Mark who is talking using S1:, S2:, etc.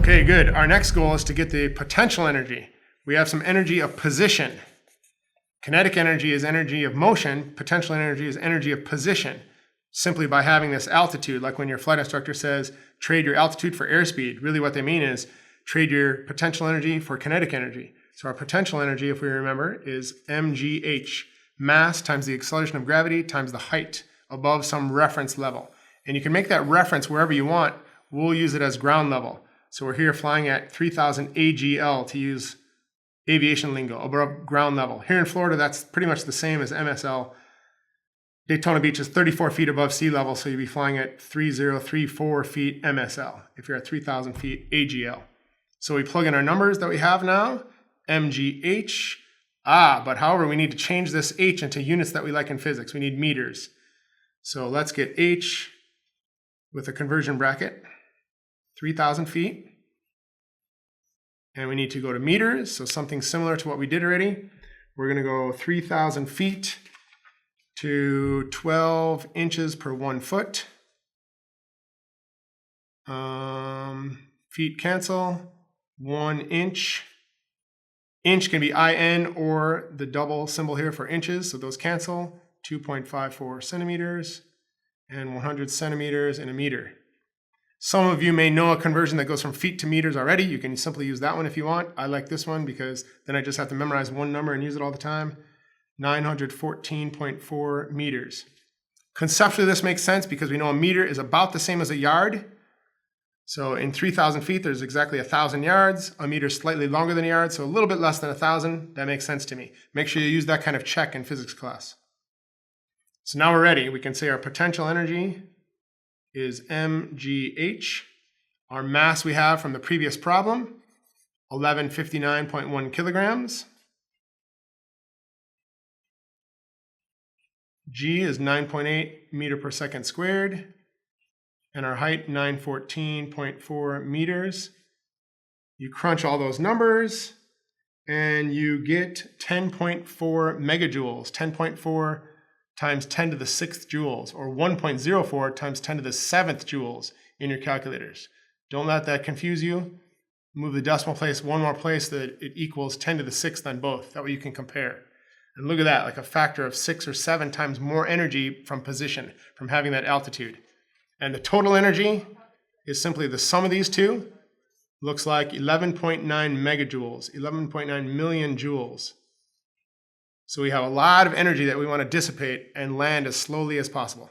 S1: Okay, good. Our next goal is to get the potential energy. We have some energy of position. Kinetic energy is energy of motion. Potential energy is energy of position. Simply by having this altitude, like when your flight instructor says, trade your altitude for airspeed. Really what they mean is trade your potential energy for kinetic energy. So our potential energy, if we remember, is mgh, mass times the acceleration of gravity times the height above some reference level. And you can make that reference wherever you want. We'll use it as ground level. So we're here flying at 3,000 AGL, to use aviation lingo, above ground level. Here in Florida, that's pretty much the same as MSL. Daytona Beach is 34 feet above sea level, so you'd be flying at 3034 feet MSL if you're at 3,000 feet AGL. So we plug in our numbers that we have now, mgh. But however, we need to change this h into units that we like in physics. We need meters. So let's get h with a conversion bracket, 3,000 feet. And we need to go to meters, so something similar to what we did already. We're going to go 3,000 feet to 12 inches per 1 foot. Feet cancel, 1 inch. Inch can be IN or the double symbol here for inches, so those cancel. 2.54 centimeters and 100 centimeters in a meter. Some of you may know a conversion that goes from feet to meters already. You can simply use that one if you want. I like this one because then I just have to memorize one number and use it all the time. 914.4 meters. Conceptually, this makes sense because we know a meter is about the same as a yard. So in 3,000 feet, there's exactly 1,000 yards. A meter is slightly longer than a yard, so a little bit less than 1,000. That makes sense to me. Make sure you use that kind of check in physics class. So now we're ready. We can say our potential energy is mgh. Our mass we have from the previous problem, 1159.1 kilograms. G is 9.8 meter per second squared. And our height, 914.4 meters. You crunch all those numbers, and you get 10.4 megajoules, 10.4 times 10 to the 6th joules, or 1.04 times 10 to the 7th joules in your calculators. Don't let that confuse you. Move the decimal place one more place so that it equals 10 to the 6th on both. That way you can compare. And look at that, like a factor of 6 or 7 times more energy from position, from having that altitude. And the total energy is simply the sum of these two. Looks like 11.9 megajoules, 11.9 million joules. So we have a lot of energy that we want to dissipate and land as slowly as possible.